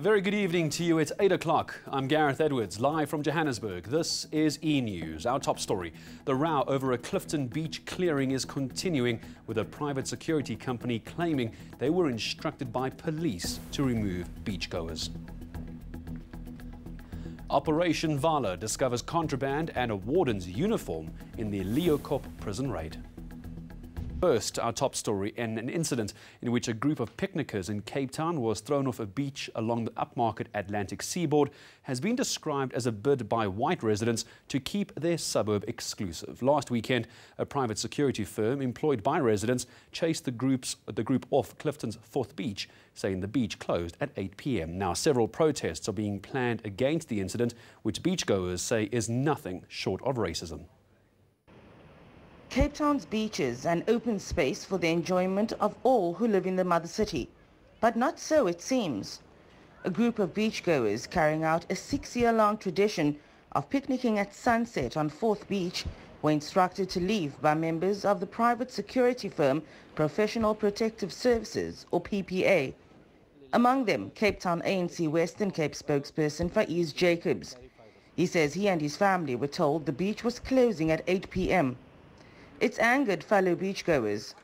A very good evening to you. It's 8 o'clock. I'm Gareth Edwards, live from Johannesburg. This is eNews. Our top story. The row over a Clifton beach clearing is continuing, with a private security company claiming they were instructed by police to remove beachgoers. Operation Vala discovers contraband and a warden's uniform in the Leeuwkop prison raid. First, our top story, in an incident in which a group of picnickers in Cape Town was thrown off a beach along the upmarket Atlantic seaboard, has been described as a bid by white residents to keep their suburb exclusive. Last weekend, a private security firm employed by residents chased the group off Clifton's 4th beach, saying the beach closed at 8 p.m. Now, several protests are being planned against the incident, which beachgoers say is nothing short of racism. Cape Town's beaches an open space for the enjoyment of all who live in the mother city. But not so, it seems. A group of beachgoers carrying out a 6-year-long tradition of picnicking at sunset on 4th Beach were instructed to leave by members of the private security firm Professional Protective Services, or PPA. Among them, Cape Town ANC Western Cape spokesperson Faiz Jacobs. He says he and his family were told the beach was closing at 8 p.m. It's angered fellow beachgoers.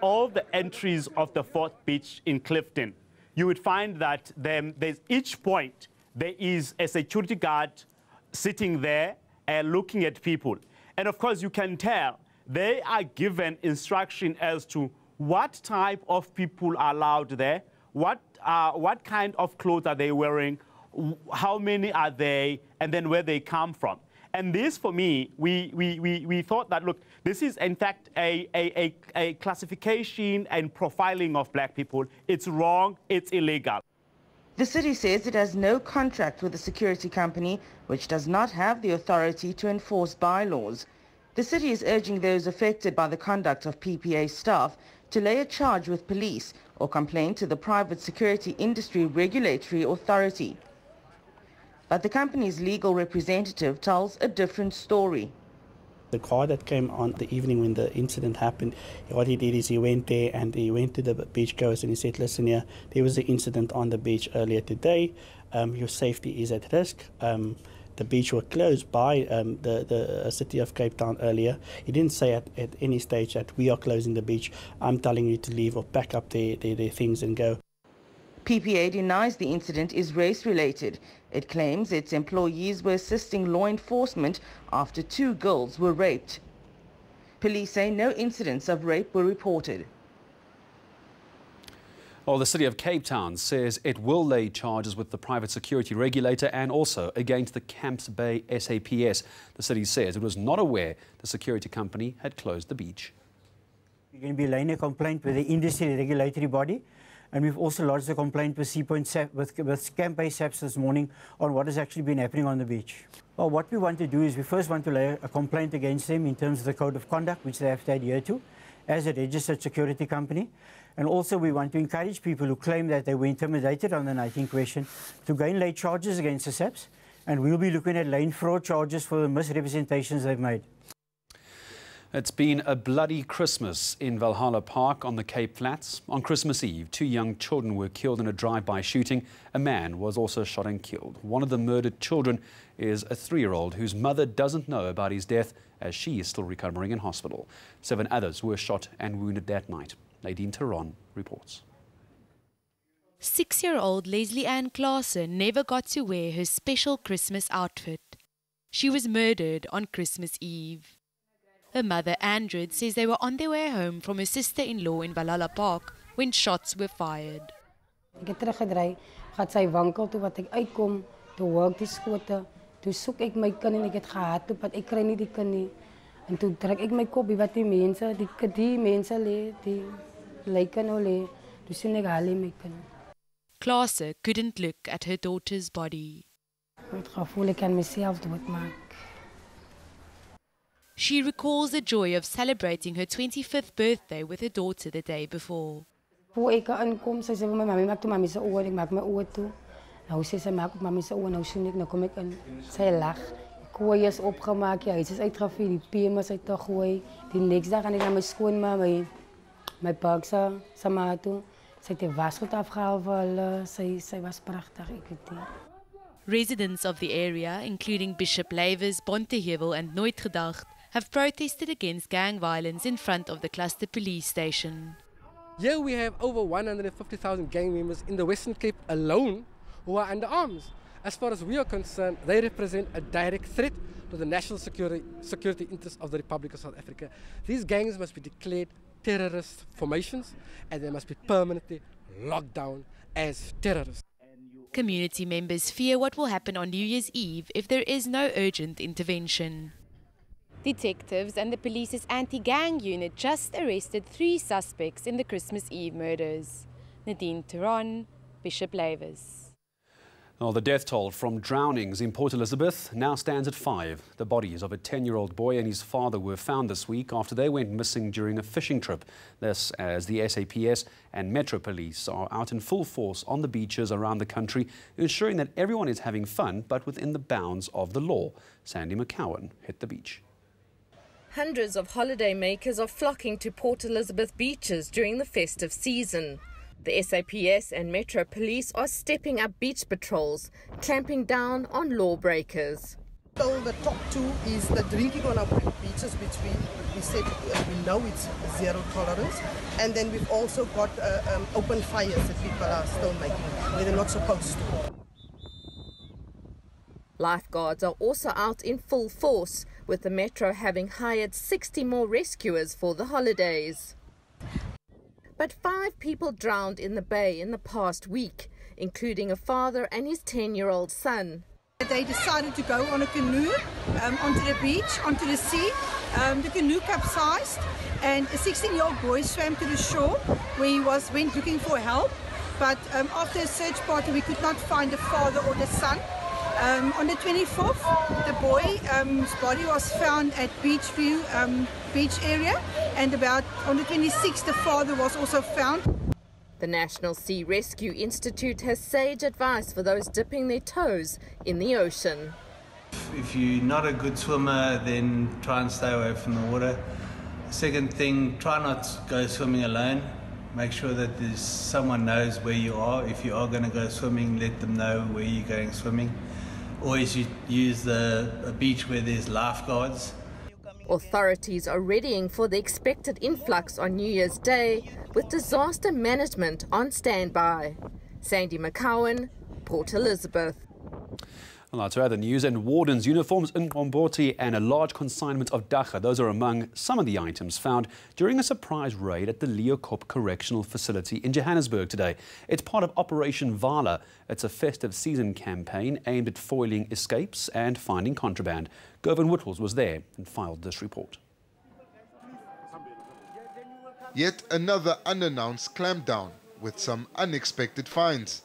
All the entries of the 4th beach in Clifton, you would find that there's each point there is a security guard sitting there and looking at people. And of course, you can tell they are given instruction as to what type of people are allowed there, what kind of clothes are they wearing, how many are they, and then where they come from. And this, for me, we thought that, look, this is, in fact, a classification and profiling of black people. It's wrong. It's illegal. The city says it has no contract with the security company, which does not have the authority to enforce bylaws. The city is urging those affected by the conduct of PPA staff to lay a charge with police or complain to the Private Security Industry Regulatory Authority. But the company's legal representative tells a different story. The car that came on the evening when the incident happened, what he did is he went there and he went to the beachgoers and he said, listen here, there was an incident on the beach earlier today. Your safety is at risk. The beach was closed by the city of Cape Town earlier. He didn't say at any stage that we are closing the beach. I'm telling you to leave or pack up their things and go. PPA denies the incident is race-related. It claims its employees were assisting law enforcement after 2 girls were raped. Police say no incidents of rape were reported. Well, the City of Cape Town says it will lay charges with the private security regulator and also against the Camps Bay SAPS. The city says it was not aware the security company had closed the beach. We're going to be laying a complaint with the industry regulatory body. And we've also lodged a complaint with Camps Bay SAPS this morning on what has actually been happening on the beach. Well, what we want to do is we first want to lay a complaint against them in terms of the code of conduct, which they have to adhere to as a registered security company. And also we want to encourage people who claim that they were intimidated on the night in question to go and lay charges against the SAPS. And we'll be looking at laying fraud charges for the misrepresentations they've made. It's been a bloody Christmas in Valhalla Park on the Cape Flats. On Christmas Eve, 2 young children were killed in a drive-by shooting. A man was also shot and killed. One of the murdered children is a 3-year-old whose mother doesn't know about his death, as she is still recovering in hospital. 7 others were shot and wounded that night. Nadine Tehran reports. 6-year-old Leslie Ann Klaasen never got to wear her special Christmas outfit. She was murdered on Christmas Eve. Her mother, Andred, says they were on their way home from her sister-in-law in Valhalla Park when shots were fired. Ek het teruggedraai, gaan sy winkel toe wat ek uitkom, toe hoor ek die skote, toe soek ek my kind en ek het gehad op wat ek kry nie die kind nie. En toe trek ek my kop wat die mense lê, die lyke nou lê, toe sien ek hulle my kind. Klaasen couldn't look at her daughter's body. Ek het gevoel ek kan myself doodmaak. She recalls the joy of celebrating her 25th birthday with her daughter the day before. Voor ek aankom, sy sê vir my mami, maak toe mami se oë, ek maak my oë toe. Nou sê sy maak mami se oë, nou sien ek, nou kom ek in. Sy lag. Kooi is opgemaak, ja, hy is uitgevee, die PM is uitgegooi. Die next dag gaan ek na my skoonma, my pa se ma toe. Sy het die wasgoed afgehaal vir hulle. Sy was pragtig, ek weet nie. Residents of the area, including Bishop Leyvers, Bontehevel and Nooitgedacht, have protested against gang violence in front of the cluster police station. Here we have over 150,000 gang members in the Western Cape alone who are under arms. As far as we are concerned, they represent a direct threat to the national security interests of the Republic of South Africa. These gangs must be declared terrorist formations and they must be permanently locked down as terrorists. Community members fear what will happen on New Year's Eve if there is no urgent intervention. Detectives and the police's anti-gang unit just arrested 3 suspects in the Christmas Eve murders. Nadine Turon, Bishop Leyvers. Well, the death toll from drownings in Port Elizabeth now stands at 5. The bodies of a 10-year-old boy and his father were found this week after they went missing during a fishing trip. This as the SAPS and Metro Police are out in full force on the beaches around the country, ensuring that everyone is having fun but within the bounds of the law. Sandy McCowan hit the beach. Hundreds of holiday makers are flocking to Port Elizabeth beaches during the festive season. The SAPS and Metro Police are stepping up beach patrols, clamping down on lawbreakers. So the top 2 is the drinking on our beaches, which we said we know it's zero tolerance. And then we've also got open fires that people are still making where they're not supposed to. Lifeguards are also out in full force, with the Metro having hired 60 more rescuers for the holidays. But 5 people drowned in the bay in the past week, including a father and his 10-year-old son. They decided to go on a canoe onto the beach, onto the sea. The canoe capsized and a 16-year-old boy swam to the shore where he went looking for help. But after a search party, we could not find the father or the son. On the 24th, the boy's body was found at Beachview beach area, and on the 26th, the father was also found. The National Sea Rescue Institute has sage advice for those dipping their toes in the ocean. If you're not a good swimmer, then try and stay away from the water. Second thing, try not to go swimming alone. Make sure that someone knows where you are. If you are going to go swimming, let them know where you're going swimming. Always use a beach where there's lifeguards. Authorities are readying for the expected influx on New Year's Day, with disaster management on standby. Sandy McCowan, Port Elizabeth. Well, to other news, and wardens' uniforms in Ngomboti and a large consignment of dacha. Those are among some of the items found during a surprise raid at the Leeuwkop Correctional Facility in Johannesburg today. It's part of Operation Vala. It's a festive season campaign aimed at foiling escapes and finding contraband. Govan Whittles was there and filed this report. Yet another unannounced clampdown with some unexpected finds.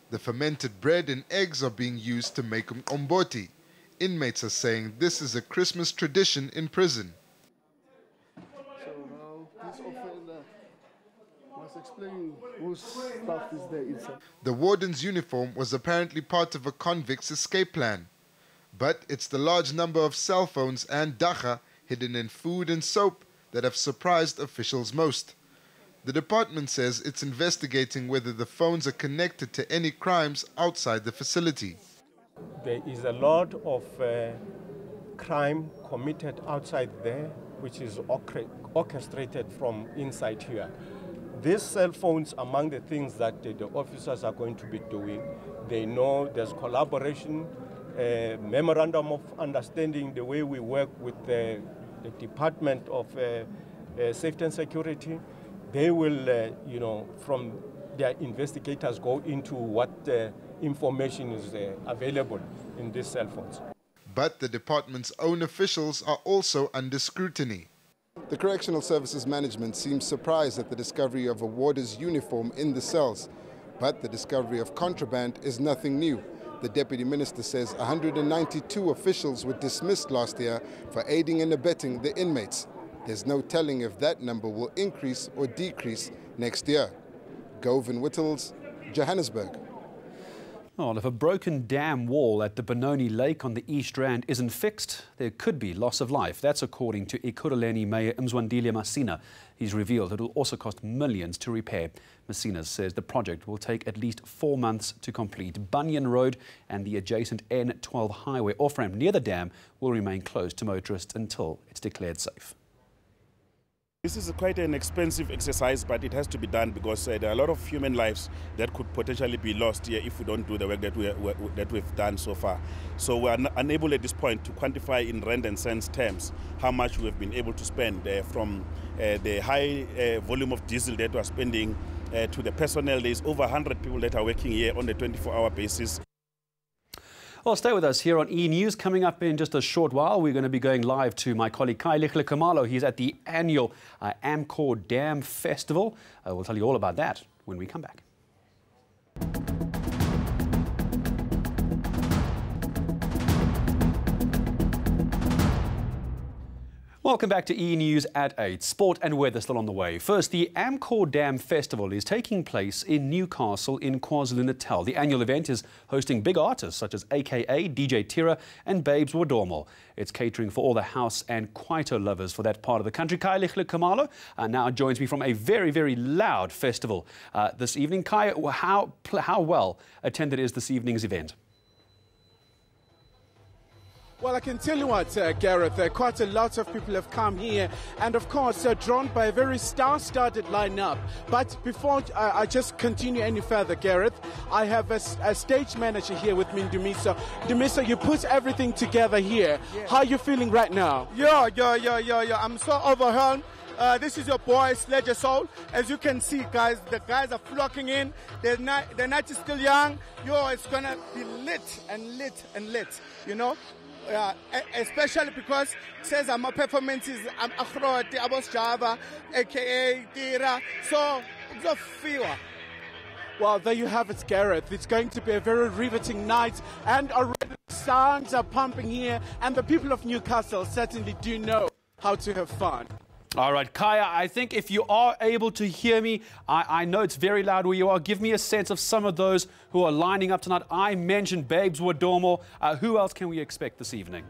The fermented bread and eggs are being used to make mqomboti. Inmates are saying this is a Christmas tradition in prison. So now this offender must explain whose stuff is there inside. The warden's uniform was apparently part of a convict's escape plan. But it's the large number of cell phones and dacha hidden in food and soap that have surprised officials most. The department says it's investigating whether the phones are connected to any crimes outside the facility. There is a lot of crime committed outside there, which is orchestrated from inside here. These cell phones, among the things that the officers are going to be doing, they know there's collaboration, memorandum of understanding, the way we work with the Department of Safety and Security. They will, from their investigators, go into what information is available in these cell phones. But the department's own officials are also under scrutiny. The Correctional Services Management seems surprised at the discovery of a warder's uniform in the cells. But the discovery of contraband is nothing new. The Deputy Minister says 192 officials were dismissed last year for aiding and abetting the inmates. There's no telling if that number will increase or decrease next year. Govan Whittles, Johannesburg. Well, if a broken dam wall at the Benoni Lake on the East Rand isn't fixed, there could be loss of life. That's according to Ekurhuleni Mayor Mzwandile Masina. He's revealed it will also cost millions to repair. Masina says the project will take at least 4 months to complete. Bunyan Road and the adjacent N12 highway off-ramp near the dam will remain closed to motorists until it's declared safe. This is quite an expensive exercise, but it has to be done because there are a lot of human lives that could potentially be lost here if we don't do the work that we've done so far. So we are unable at this point to quantify in rand and cents terms how much we've been able to spend from the high volume of diesel that we are spending to the personnel. There's over 100 people that are working here on a 24-hour basis. Well, stay with us here on eNews. Coming up in just a short while, we're going to be going live to my colleague Clifton. He's at the annual Amcor Dam Festival. We'll tell you all about that when we come back. Welcome back to eNews at 8. Sport and weather still on the way. First, the Amcor Dam Festival is taking place in Newcastle in KwaZulu-Natal. The annual event is hosting big artists such as AKA, DJ Tira and Babes Wodomo. It's catering for all the house and kwaito lovers for that part of the country. Kai Kamalo now joins me from a very, very loud festival this evening. Kai, how well attended is this evening's event? Well, I can tell you what, Gareth, quite a lot of people have come here and, of course, drawn by a very star-studded lineup. But before I just continue any further, Gareth, I have a stage manager here with me, Dumiso. Dumiso, you put everything together here. Yeah. How are you feeling right now? Yeah. I'm so overwhelmed. This is your boy, Sledge Soul. As you can see, guys, the guys are flocking in. The night is still young. It's going to be lit and lit and lit, you know? Especially because it says my performances, I'm Akhroti, Abos Java, aka Tira. So it's a fever. Well, there you have it, Gareth. It's going to be a very riveting night, and already sounds are pumping here, and the people of Newcastle certainly do know how to have fun. All right, Kaya, I think if you are able to hear me, I know it's very loud where you are. Give me a sense of some of those who are lining up tonight. I mentioned Babes Wodomo. Who else can we expect this evening?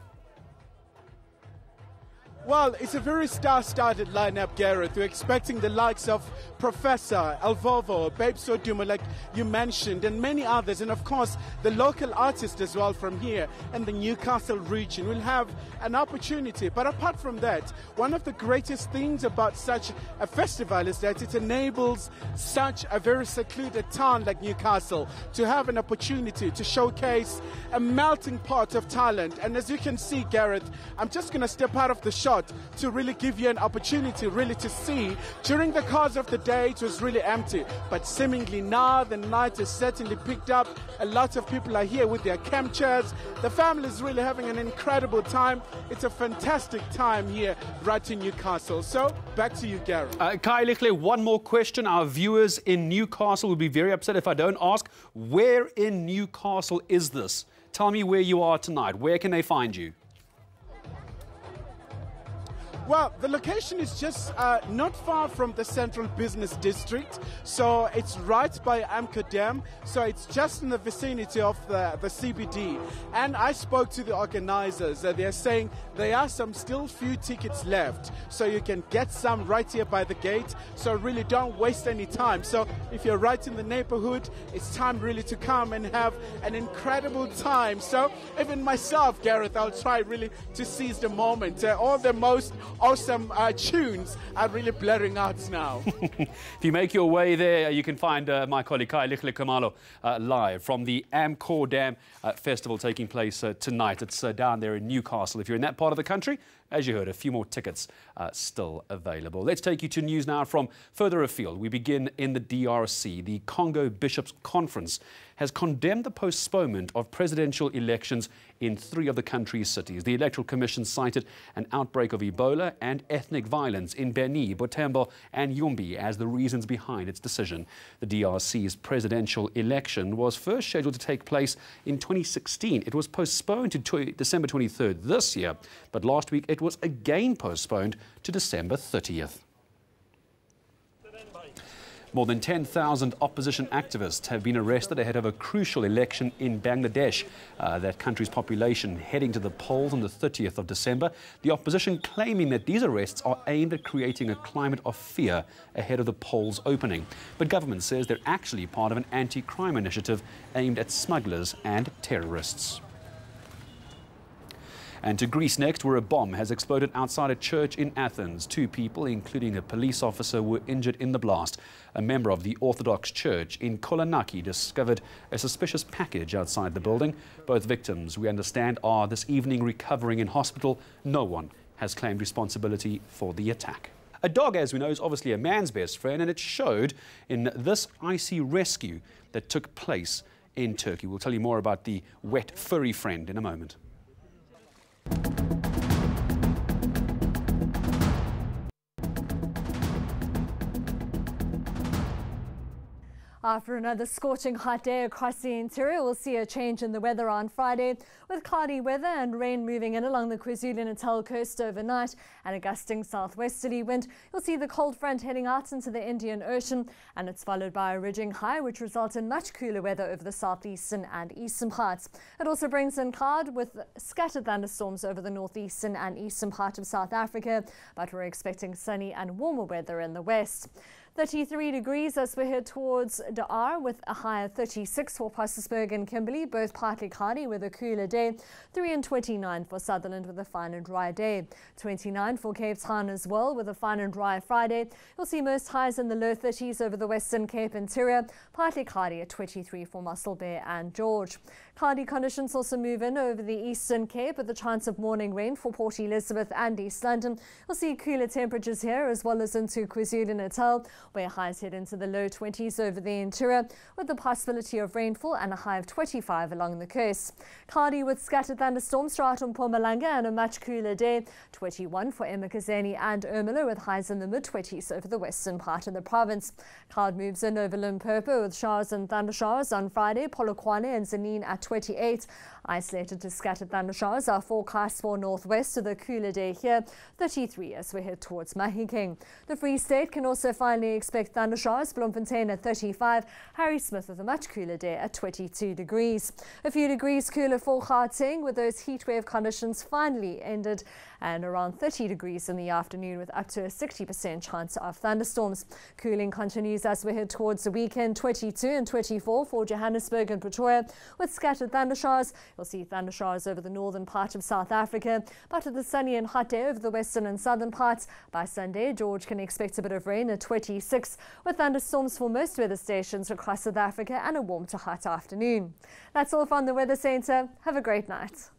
Well, it's a very star-studded lineup, Gareth. We're expecting the likes of Professor, Elvovo, Babes Wodomo, like you mentioned, and many others. And, of course, the local artists as well from here and the Newcastle region will have an opportunity. But apart from that, one of the greatest things about such a festival is that it enables such a very secluded town like Newcastle to have an opportunity to showcase a melting pot of talent. And as you can see, Gareth, I'm just going to step out of the shot to really give you an opportunity really to see. During the course of the day it was really empty, but seemingly now the night is certainly picked up. A lot of people are here with their camp chairs. The family is really having an incredible time. It's a fantastic time here right in Newcastle. So back to you, Gary. Kai Lichle, one more question. Our viewers in Newcastle will be very upset if I don't ask, where in Newcastle is this? Tell me where you are tonight. Where can they find you? Well, the location is just not far from the Central Business District, so it's right by Amcor Dam, so it's just in the vicinity of the CBD. And I spoke to the organizers. They're saying there are some still few tickets left, so you can get some right here by the gate, so really don't waste any time. So if you're right in the neighborhood, it's time really to come and have an incredible time. So even myself, Gareth, I'll try really to seize the moment. All the most awesome tunes are really blaring out now. If you make your way there, you can find my colleague Kai Kamalo live from the Amcor Dam Festival taking place tonight. It's down there in Newcastle. If you're in that part of the country, as you heard, a few more tickets still available. Let's take you to news now from further afield. We begin in the DRC. The Congo Bishops' Conference has condemned the postponement of presidential elections in 3 of the country's cities. The Electoral Commission cited an outbreak of Ebola and ethnic violence in Beni, Butembo and Yumbi as the reasons behind its decision. The DRC's presidential election was first scheduled to take place in 2016. It was postponed to December 23rd this year, but last week it was again postponed to December 30th. More than 10,000 opposition activists have been arrested ahead of a crucial election in Bangladesh. That country's population heading to the polls on the 30th of December. The opposition claiming that these arrests are aimed at creating a climate of fear ahead of the polls opening. But government says they're actually part of an anti-crime initiative aimed at smugglers and terrorists. And to Greece next, where a bomb has exploded outside a church in Athens. 2 people, including a police officer, were injured in the blast. A member of the Orthodox Church in Kolonaki discovered a suspicious package outside the building. Both victims, we understand, are this evening recovering in hospital. No one has claimed responsibility for the attack. A dog, as we know, is obviously a man's best friend, and it showed in this icy rescue that took place in Turkey. We'll tell you more about the wet, furry friend in a moment. After another scorching hot day across the interior, we'll see a change in the weather on Friday, with cloudy weather and rain moving in along the KwaZulu-Natal coast overnight and a gusting southwesterly wind. You'll see the cold front heading out into the Indian Ocean, and it's followed by a ridging high, which results in much cooler weather over the southeastern and eastern parts. It also brings in cloud with scattered thunderstorms over the northeastern and eastern part of South Africa, but we're expecting sunny and warmer weather in the west. 33 degrees as we head towards Dar, with a high of 36 for Passersburg and Kimberley, both partly cloudy with a cooler day. 3 and 29 for Sutherland with a fine and dry day. 29 for Cape Town as well with a fine and dry Friday. You'll see most highs in the low 30s over the Western Cape interior, partly cloudy at 23 for Muscle Bay and George. Cloudy conditions also move in over the Eastern Cape with a chance of morning rain for Port Elizabeth and East London. You'll see cooler temperatures here as well as into KwaZulu-Natal, where highs head into the low 20s over the interior with the possibility of rainfall and a high of 25 along the coast. Cloudy with scattered thunderstorms throughout Mpumalanga and a much cooler day. 21 for Emakazeni and Ermelo with highs in the mid-20s over the western part of the province. Cloud moves in over Limpopo with showers and thundershowers on Friday. Polokwane and Zanin at 28. Isolated to scattered thundershowers are forecast for northwest with a cooler day here. 33 as we head towards Mahikeng. The Free State can also finally expect thundershowers. Bloemfontein at 35. Harry Smith with a much cooler day at 22 degrees. A few degrees cooler for Gauteng with those heatwave conditions finally ended, and around 30 degrees in the afternoon with up to a 60% chance of thunderstorms. Cooling continues as we head towards the weekend. 22 and 24 for Johannesburg and Pretoria with scattered thundershowers. You'll see thundershowers over the northern part of South Africa, but with a sunny and hot day over the western and southern parts. By Sunday, George can expect a bit of rain at 26 with thunderstorms for most weather stations across South Africa and a warm to hot afternoon. That's all from the Weather Centre. Have a great night.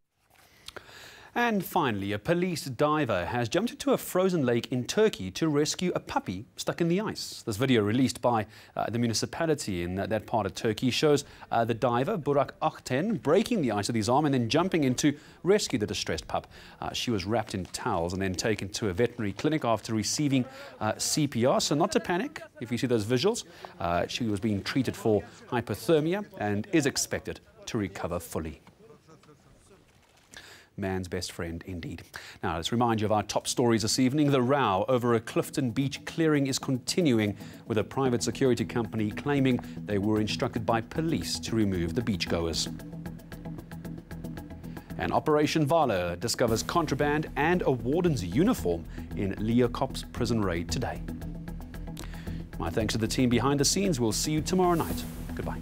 And finally, a police diver has jumped into a frozen lake in Turkey to rescue a puppy stuck in the ice. This video released by the municipality in that part of Turkey shows the diver, Burak Akten, breaking the ice with his arm and then jumping in to rescue the distressed pup. She was wrapped in towels and then taken to a veterinary clinic after receiving CPR. So not to panic if you see those visuals. She was being treated for hypothermia and is expected to recover fully. Man's best friend indeed. Now, let's remind you of our top stories this evening. The row over a Clifton beach clearing is continuing, with a private security company claiming they were instructed by police to remove the beachgoers. And Operation Valor discovers contraband and a warden's uniform in Leeuwkop's prison raid today. My thanks to the team behind the scenes. We'll see you tomorrow night. Goodbye.